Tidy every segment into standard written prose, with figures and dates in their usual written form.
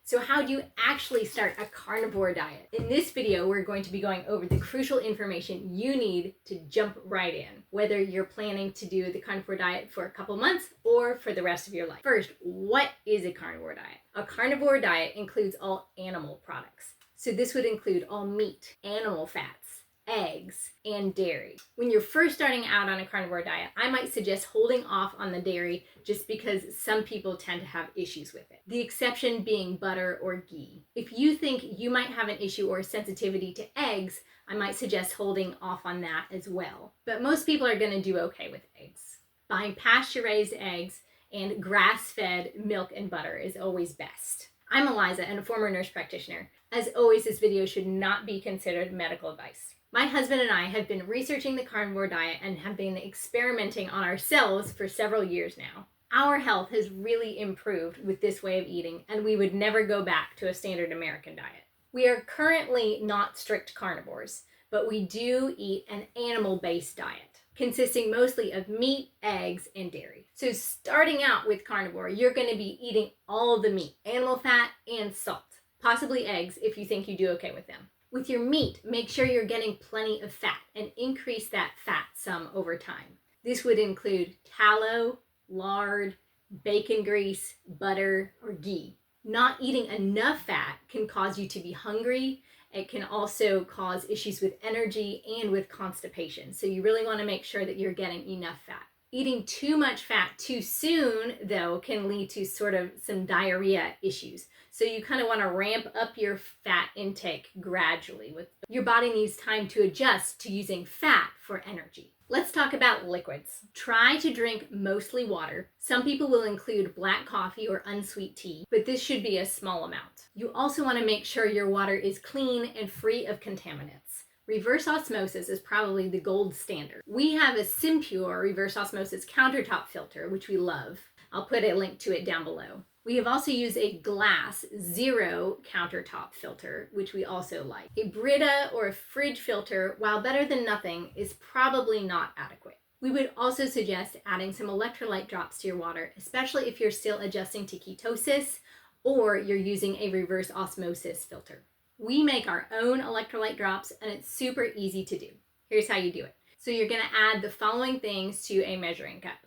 So how do you actually start a carnivore diet? In this video, we're going to be going over the crucial information you need to jump right in, whether you're planning to do the carnivore diet for a couple months or for the rest of your life. First, what is a carnivore diet? A carnivore diet includes all animal products. So this would include all meat, animal fats, eggs, and dairy. When you're first starting out on a carnivore diet, I might suggest holding off on the dairy just because some people tend to have issues with it. The exception being butter or ghee. If you think you might have an issue or sensitivity to eggs, I might suggest holding off on that as well. But most people are going to do okay with eggs. Buying pasture-raised eggs and grass-fed milk and butter is always best. I'm Eliza and a former nurse practitioner. As always, this video should not be considered medical advice. My husband and I have been researching the carnivore diet and have been experimenting on ourselves for several years now. Our health has really improved with this way of eating, and we would never go back to a standard American diet. We are currently not strict carnivores, but we do eat an animal-based diet, consisting mostly of meat, eggs, and dairy. So starting out with carnivore, you're going to be eating all the meat, animal fat, and salt. Possibly eggs if you think you do okay with them. With your meat, make sure you're getting plenty of fat and increase that fat some over time. This would include tallow, lard, bacon grease, butter, or ghee. Not eating enough fat can cause you to be hungry. It can also cause issues with energy and with constipation. So you really want to make sure that you're getting enough fat. Eating too much fat too soon, though, can lead to sort of some diarrhea issues. So you kind of want to ramp up your fat intake gradually. Your body needs time to adjust to using fat for energy. Let's talk about liquids. Try to drink mostly water. Some people will include black coffee or unsweet tea, but this should be a small amount. You also want to make sure your water is clean and free of contaminants. Reverse osmosis is probably the gold standard. We have a Simpure reverse osmosis countertop filter, which we love. I'll put a link to it down below. We have also used a glass zero countertop filter, which we also like. A Brita or a fridge filter, while better than nothing, is probably not adequate. We would also suggest adding some electrolyte drops to your water, especially if you're still adjusting to ketosis or you're using a reverse osmosis filter. We make our own electrolyte drops and it's super easy to do. Here's how you do it. So you're going to add the following things to a measuring cup.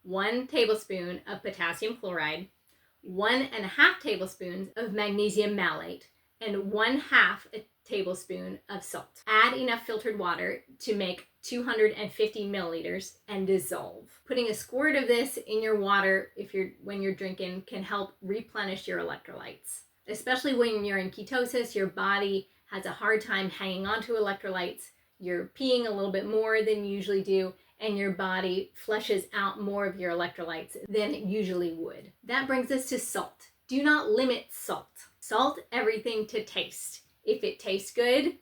1 tablespoon of potassium chloride, 1.5 tablespoons of magnesium malate, and 1/2 a tablespoon of salt. Add enough filtered water to make 250 milliliters and dissolve. Putting a squirt of this in your water when you're drinking can help replenish your electrolytes. Especially when you're in ketosis, your body has a hard time hanging on to electrolytes. You're peeing a little bit more than you usually do, and your body flushes out more of your electrolytes than it usually would. That brings us to salt. Do not limit salt. Salt everything to taste. If it tastes good,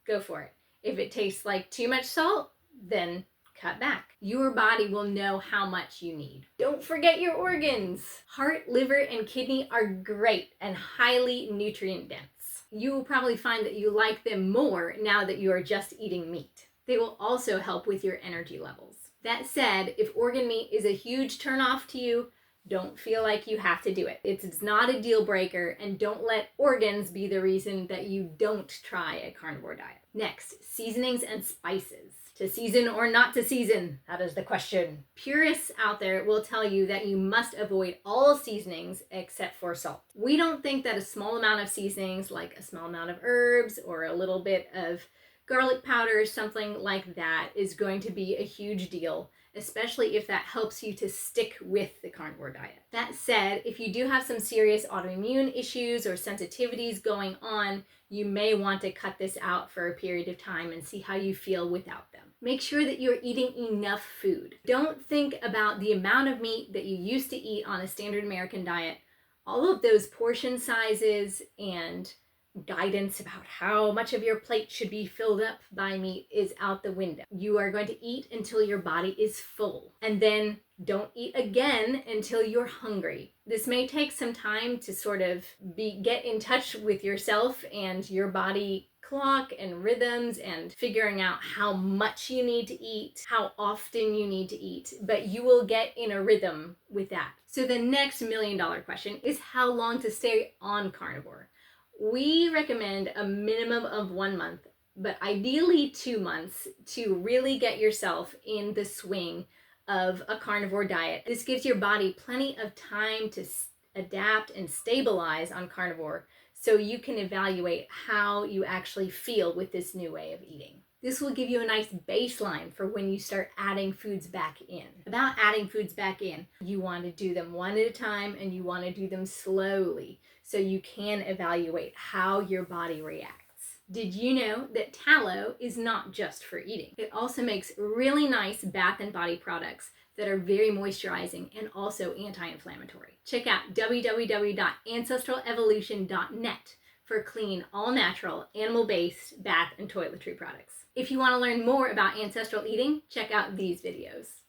go for it. If it tastes like too much salt, then cut back. Your body will know how much you need. Don't forget your organs. Heart, liver, and kidney are great and highly nutrient dense. You will probably find that you like them more now that you are just eating meat. They will also help with your energy levels. That said, if organ meat is a huge turnoff to you, don't feel like you have to do it. It's not a deal breaker, and don't let organs be the reason that you don't try a carnivore diet. Next, seasonings and spices. To season or not to season? That is the question. Purists out there will tell you that you must avoid all seasonings except for salt. We don't think that a small amount of seasonings, like a small amount of herbs or a little bit of garlic powder or something like that, is going to be a huge deal, especially if that helps you to stick with the carnivore diet. That said, if you do have some serious autoimmune issues or sensitivities going on, you may want to cut this out for a period of time and see how you feel without them. Make sure that you're eating enough food. Don't think about the amount of meat that you used to eat on a standard American diet. All of those portion sizes and guidance about how much of your plate should be filled up by meat is out the window. You are going to eat until your body is full, and then don't eat again until you're hungry. This may take some time to sort of get in touch with yourself and your body clock and rhythms and figuring out how much you need to eat, how often you need to eat, but you will get in a rhythm with that. So the next $1 million question is how long to stay on carnivore. We recommend a minimum of 1 month, but ideally 2 months to really get yourself in the swing of a carnivore diet. This gives your body plenty of time to adapt and stabilize on carnivore so you can evaluate how you actually feel with this new way of eating. This will give you a nice baseline for when you start adding foods back in. About adding foods back in, you want to do them one at a time and you want to do them slowly so you can evaluate how your body reacts. Did you know that tallow is not just for eating? It also makes really nice bath and body products that are very moisturizing and also anti-inflammatory. Check out www.ancestralevolution.net for clean, all-natural, animal-based bath and toiletry products. If you want to learn more about ancestral eating, check out these videos.